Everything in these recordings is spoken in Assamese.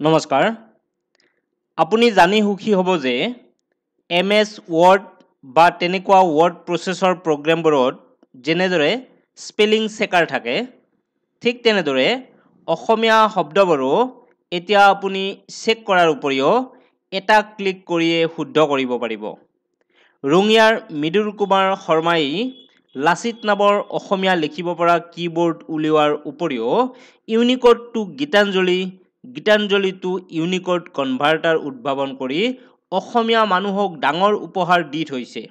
নমস্কাৰ আপুনি জানি সুখী হ'ব যে MS Word বা তেনেকুৱা ৱৰ্ড প্ৰচেছৰ প্ৰগ্ৰামবোৰত যেনেদৰে স্পেলিং চেকাৰ থাকে ঠিক তেনেদৰে অসমীয়া শব্দবোৰো এতিয়া আপুনি চেক কৰাৰ উপৰিও এটা ক্লিক কৰিয়ে শুদ্ধ কৰিব পাৰিব। ৰঙিয়াৰ মৃদুল কুমাৰ শৰ্মাই লাচিত নামৰ অসমীয়া লিখিব পৰা কীবোৰ্ড উলিওৱাৰ উপৰিও Unicode two Gitanjali two Unicode converter উদ্ভাৱন কৰি অসমীয়া মানুহক ডাঙৰ উপহাৰ দি থৈছে।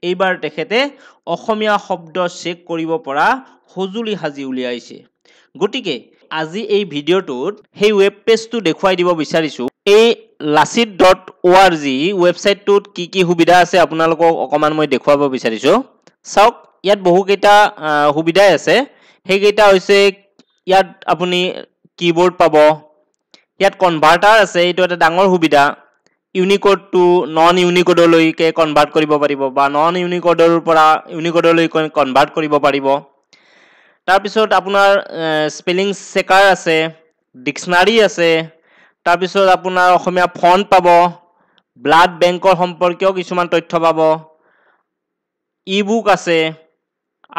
এইবাৰ তেখেতে অসমীয়া শব্দ চেক কৰিব পৰা সঁজুলি সাজি উলিয়াইছে। গতিকে আজি এই ভিডিঅ'টোত সেই ৱেব পেজটো দেখুৱাই দিব বিচাৰিছোঁ। এই lasit.org ৱেবছাইটটোত কি সুবিধা আছে আপোনালোকক অকমান মই দেখুৱাব বিচাৰিছোঁ। চাওক ইয়াত বহুকেইটা সুবিধাই আছে। সেইকেইটা হৈছে ইয়াত আপুনি কীবোৰ্ড পাব, ইয়াত কনভাৰ্টাৰ আছে, এইটো এটা ডাঙৰ সুবিধা। ইউনিকোড টু নন ইউনিকোডলৈকে কনভাৰ্ট কৰিব পাৰিব বা নন ইউনিকোডৰ পৰা ইউনিকোডলৈকে কনভাৰ্ট কৰিব পাৰিব। তাৰপিছত আপোনাৰ স্পেলিং চেকাৰ আছে, ডিক্সনাৰী আছে, তাৰপিছত আপোনাৰ অসমীয়া ফন্ট পাব, ব্লাড বেংকৰ সম্পৰ্কীয় কিছুমান তথ্য পাব, ই বুক আছে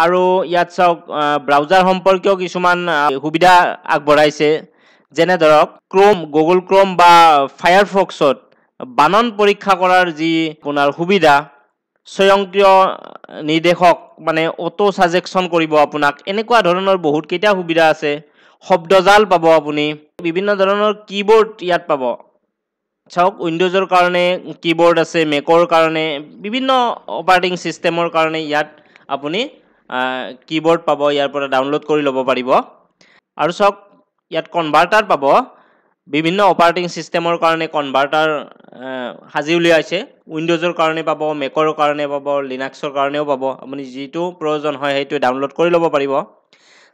আৰু ইয়াত চাওক ব্ৰাউজাৰ সম্পৰ্কীয় কিছুমান সুবিধা আগবঢ়াইছে। যেনে ধৰক গুগল ক্ৰোম বা ফায়াৰফক্সত বানন পৰীক্ষা কৰাৰ যি আপোনাৰ সুবিধা, স্বয়ংক্ৰিয় নিৰ্দেশক মানে অটো সাজেকশ্যন কৰিব আপোনাক, এনেকুৱা ধৰণৰ বহুত কেইটা সুবিধা আছে। শব্দজাল পাব আপুনি, বিভিন্ন ধৰণৰ কীবোৰ্ড ইয়াত পাব। চাওক উইণ্ডোজৰ কাৰণে কীবোৰ্ড আছে, মেকৰ কাৰণে বিভিন্ন অপাৰেটিং চিষ্টেমৰ কাৰণে ইয়াত আপুনি কীবোৰ্ড পাব, ইয়াৰ পৰা ডাউনলোড কৰি ল'ব পাৰিব। আৰু চাওক ইয়াত কনভাৰ্টাৰ পাব, বিভিন্ন অপাৰেটিং চিষ্টেমৰ কাৰণে কনভাৰ্টাৰ সাজি উলিয়াইছে। উইণ্ডোজৰ কাৰণে পাব, মেকৰ কাৰণে পাব, লিনাক্সৰ কাৰণেও পাব। আপুনি যিটো প্ৰয়োজন হয় সেইটো ডাউনলোড কৰি ল'ব পাৰিব।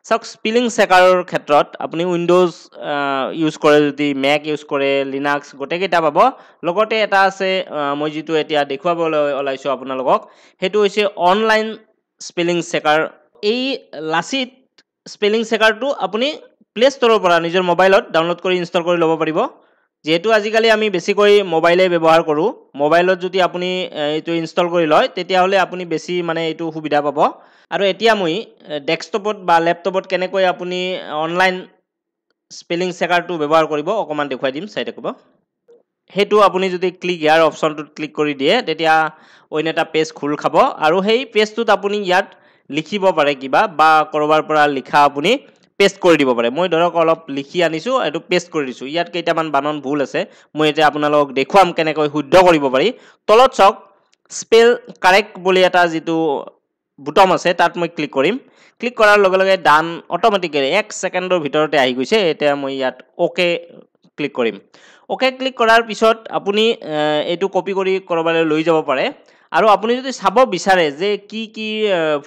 চাওক স্পেলিং চেকাৰৰ ক্ষেত্ৰত আপুনি উইণ্ডোজ ইউজ কৰে যদি, মেক ইউজ কৰে, লিনাক্স গোটেইকেইটা পাব। লগতে এটা আছে মই যিটো এতিয়া দেখুৱাবলৈ ওলাইছোঁ আপোনালোকক, সেইটো হৈছে অনলাইন স্পেলিং চেকাৰ। এই লাচিত স্পেলিং চেকাৰটো আপুনি প্লে ষ্টৰৰ পৰা নিজৰ মোবাইলত ডাউনলোড কৰি ইনষ্টল কৰি ল'ব পাৰিব। যিহেতু আজিকালি আমি বেছিকৈ মোবাইলে ব্যৱহাৰ কৰোঁ, মোবাইলত যদি আপুনি এইটো ইনষ্টল কৰি লয় তেতিয়াহ'লে আপুনি বেছি মানে এইটো সুবিধা পাব। আৰু এতিয়া মই ডেস্কটপত বা লেপটপত কেনেকৈ আপুনি অনলাইন স্পেলিং চেকাৰটো ব্যৱহাৰ কৰিব অকণমান দেখুৱাই দিম, চাই থাকিব। সেইটো আপুনি যদি ইয়াৰ অপশ্যনটোত ক্লিক কৰি দিয়ে তেতিয়া অন্য এটা পেজ খোল খাব আৰু সেই পেজটোত আপুনি ইয়াত লিখিব পাৰে কিবা বা ক'ৰবাৰ পৰা লিখা আপুনি পেষ্ট কৰি দিব পাৰে। মই ধৰক অলপ লিখি আনিছোঁ, এইটো পেষ্ট কৰি দিছোঁ। ইয়াত কেইটামান বানন ভুল আছে, মই এতিয়া আপোনালোকক দেখুৱাম কেনেকৈ শুদ্ধ কৰিব পাৰি। তলত চাওক স্পেল কাৰেক্ট বুলি এটা যিটো বুটাম আছে তাত মই ক্লিক কৰিম। ক্লিক কৰাৰ লগে লগে ডান অট'মেটিকেলি 1 ছেকেণ্ডৰ ভিতৰতে আহি গৈছে। এতিয়া মই ইয়াত অ'কে ক্লিক কৰিম। অ'কে ক্লিক কৰাৰ পিছত আপুনি এইটো কপি কৰি ক'ৰবালৈ লৈ যাব পাৰে। আৰু আপুনি যদি চাব বিচাৰে যে কি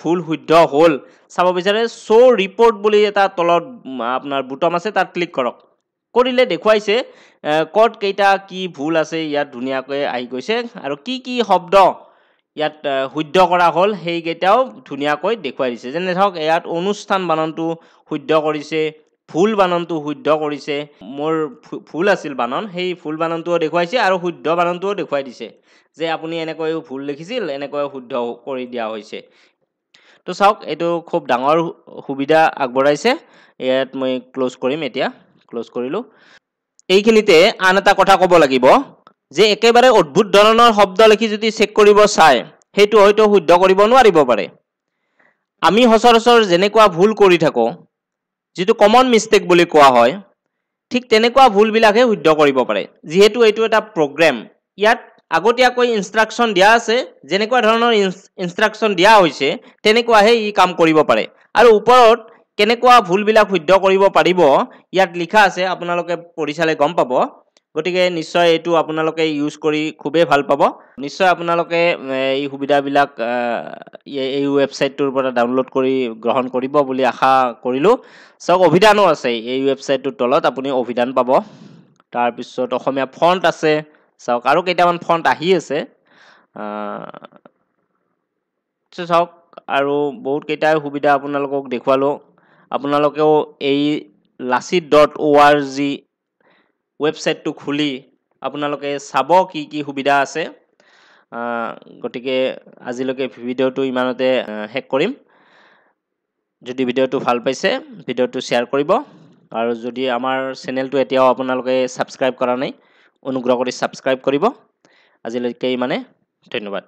ভুল শুদ্ধ হ'ল চাব বিচাৰে, শ্ব' ৰিপৰ্ট বুলি এটা তলত আপোনাৰ বুটাম আছে, তাত ক্লিক কৰক। কৰিলে দেখুৱাইছে ক'ত কেইটা কি ভুল আছে, ইয়াত ধুনীয়াকৈ আহি গৈছে আৰু কি শব্দ ইয়াত শুদ্ধ কৰা হ'ল সেইকেইটাও ধুনীয়াকৈ দেখুৱাই দিছে। যেনে ধৰক ইয়াত অনুষ্ঠান বাননটো শুদ্ধ কৰিছে, ভুল বাননটো শুদ্ধ কৰিছে, মোৰ ভুল আছিল বানন, সেই ভুল বাননটোও দেখুৱাইছে আৰু শুদ্ধ বাননটোও দেখুৱাই দিছে যে আপুনি এনেকৈ ভুল লিখিছিল, এনেকৈ শুদ্ধ কৰি দিয়া হৈছে। তো চাওক এইটো খুব ডাঙৰ সুবিধা আগবঢ়াইছে। ইয়াত মই ক্ল'জ কৰিম, এতিয়া ক্ল'জ কৰিলোঁ। এইখিনিতে আন এটা কথা ক'ব লাগিব যে একেবাৰে অদ্ভুত ধৰণৰ শব্দ লিখি যদি চেক কৰিব চায় সেইটো হয়তো শুদ্ধ কৰিব নোৱাৰিব পাৰে। আমি সচৰাচৰ যেনেকুৱা ভুল কৰি থাকোঁ, যিটো কমন মিষ্টেক বুলি কোৱা হয়, ঠিক তেনেকুৱা ভুলবিলাকহে শুদ্ধ কৰিব পাৰে। যিহেতু এইটো এটা প্ৰগ্ৰেম, ইয়াত আগতীয়াকৈ ইনষ্ট্ৰাকশ্যন দিয়া আছে, যেনেকুৱা ধৰণৰ ইনষ্ট্ৰাকশ্যন দিয়া হৈছে তেনেকুৱাহে ই কাম কৰিব পাৰে। আৰু ওপৰত কেনেকুৱা ভুলবিলাক শুদ্ধ কৰিব পাৰিব ইয়াত লিখা আছে, আপোনালোকে পঢ়ি চালে গম পাব। গতিকে নিশ্চয় এইটো আপোনালোকে ইউজ কৰি খুবেই ভাল পাব। নিশ্চয় আপোনালোকে এই সুবিধাবিলাক এই ৱেবছাইটটোৰ পৰা ডাউনলোড কৰি গ্ৰহণ কৰিব বুলি আশা কৰিলোঁ। চাওক অভিধানো আছে, এই ৱেবছাইটটোৰ তলত আপুনি অভিধান পাব। তাৰপিছত অসমীয়া ফণ্ট আছে, চাওক আৰু কেইটামান ফণ্ট আহি আছে। চাওক আৰু বহুত কেইটাই সুবিধা আপোনালোকক দেখুৱালোঁ। আপোনালোকেও এই lasit.org ৱেবছাইটটো খুলি আপোনালোকে চাব কি কি সুবিধা আছে গতিকে আজিলৈকে ভিডিঅ'টো ইমানতে শেষ কৰিম যদি ভিডিঅ'টো ভাল পাইছে ভিডিঅ'টো শ্বেয়াৰ কৰিব আৰু যদি আমাৰ চেনেলটো এতিয়াও আপোনালোকে ছাবস্ক্ৰাইব কৰা নাই অনুগ্ৰহ কৰি ছাবস্ক্ৰাইব কৰিব আজিলৈকে ইমানে ধন্যবাদ